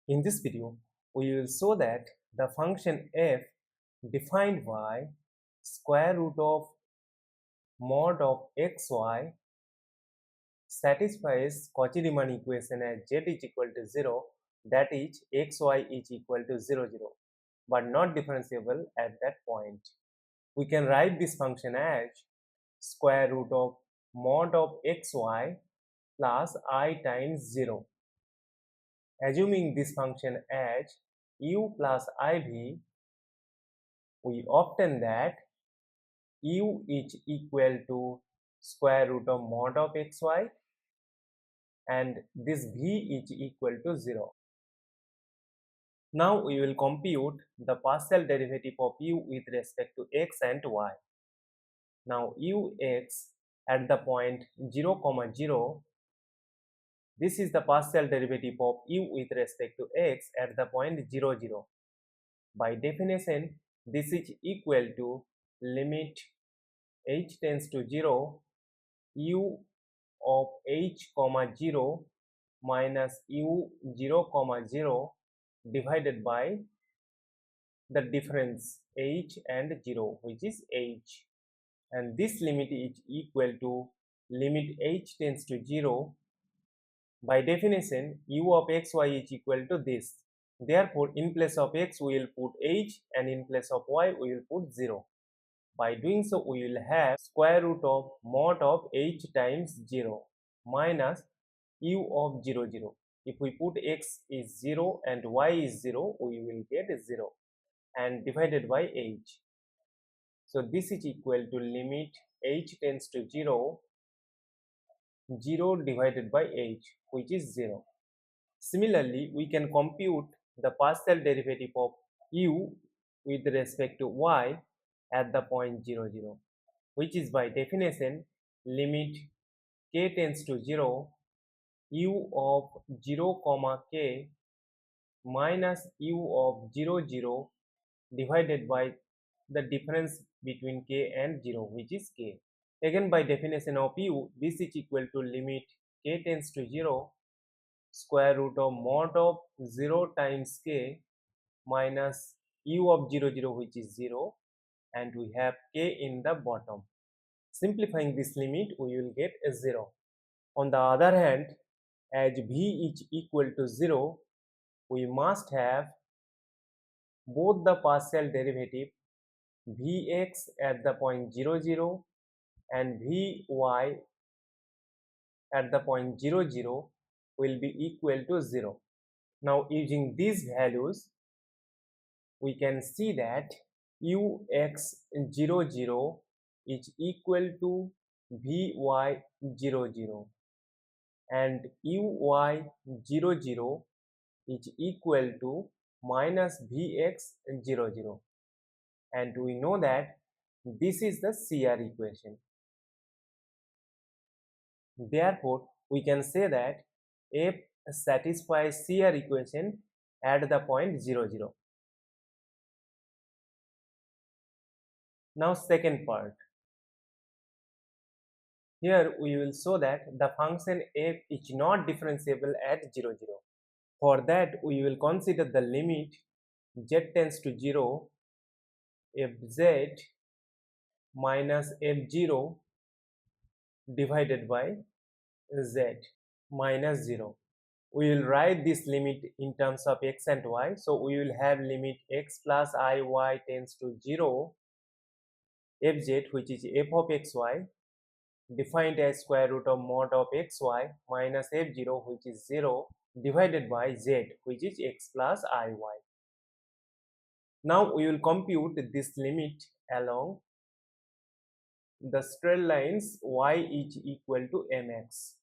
In this video, we will show that the function f defined by square root of mod of xy satisfies Cauchy-Riemann equation as z is equal to 0, that is xy is equal to 0, 0, but not differentiable at that point. We can write this function as square root of mod of xy plus I times 0. Assuming this function as u plus iv, we obtain that u is equal to square root of mod of xy and this v is equal to 0. Now we will compute the partial derivative of u with respect to x and y. Now ux at the point 0, 0, this is the partial derivative of u with respect to x at the point 0, 0. By definition, this is equal to limit h tends to 0 u of h, 0 minus u 0, 0 divided by the difference h and 0, which is h, and this limit is equal to limit h tends to 0. By definition, u of xy is equal to this. Therefore, in place of x we will put h and in place of y we will put 0. By doing so, we will have square root of mod of h times 0 minus u of 0, 0. If we put x is 0 and y is 0, we will get 0 and divided by h. So this is equal to limit h tends to 0, 0 divided by h, which is 0. Similarly, we can compute the partial derivative of u with respect to y at the point 0, 0, which is by definition limit k tends to 0 u of 0, k minus u of 0, 0 divided by the difference between k and 0, which is k. Again, by definition of u, this is equal to limit k tends to 0 square root of mod of 0 times k minus u of 0, 0, which is 0, and we have k in the bottom. Simplifying this limit, we will get a 0. On the other hand, as v is equal to 0, we must have both the partial derivative vx at the point 0, 0 and vy at the point 0, 0 will be equal to 0. Now using these values, we can see that ux 0, 0 is equal to vy 0, 0 and uy 0, 0 is equal to minus vx 0, 0, and we know that this is the CR equation. Therefore, we can say that f satisfies CR equation at the point 0, 0. Now second part. Here we will show that the function f is not differentiable at 0, 0. For that, we will consider the limit z tends to 0 fz minus f0 divided by z minus 0. We will write this limit in terms of x and y. So we will have limit x plus iy tends to 0 fz, which is f of xy, defined as square root of mod of xy minus f0, which is 0, divided by z, which is x plus iy. Now we will compute this limit along the straight lines y is equal to mx.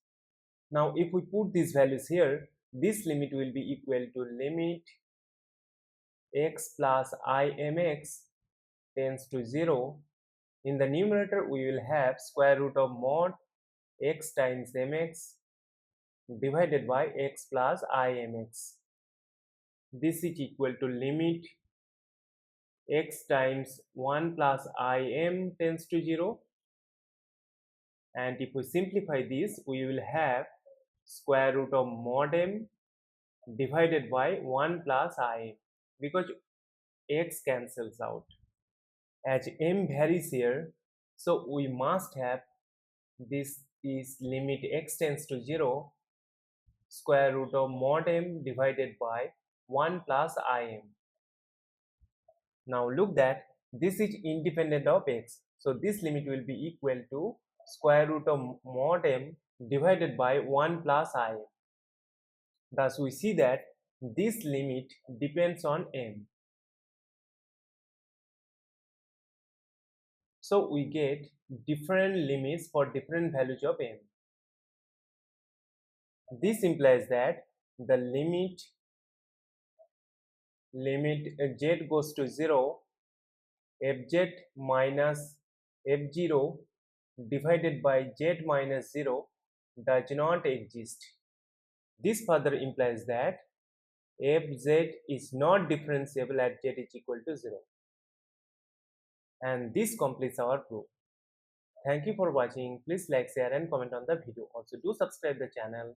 Now if we put these values here, this limit will be equal to limit x plus imx tends to 0. In the numerator, we will have square root of mod x times mx divided by x plus imx. This is equal to limit x times 1 plus im tends to 0, and if we simplify this, we will have square root of mod m divided by 1 plus I because x cancels out. As m varies here, so we must have this is limit x tends to 0 square root of mod m divided by 1 plus im. Now look that this is independent of x. So this limit will be equal to square root of mod m divided by 1 plus im. Thus we see that this limit depends on m. So we get different limits for different values of m. This implies that the limit z goes to 0, fz minus f0 divided by z minus 0 does not exist. This further implies that fz is not differentiable at z is equal to 0. And this completes our proof. Thank you for watching. Please like, share and comment on the video. Also do subscribe the channel.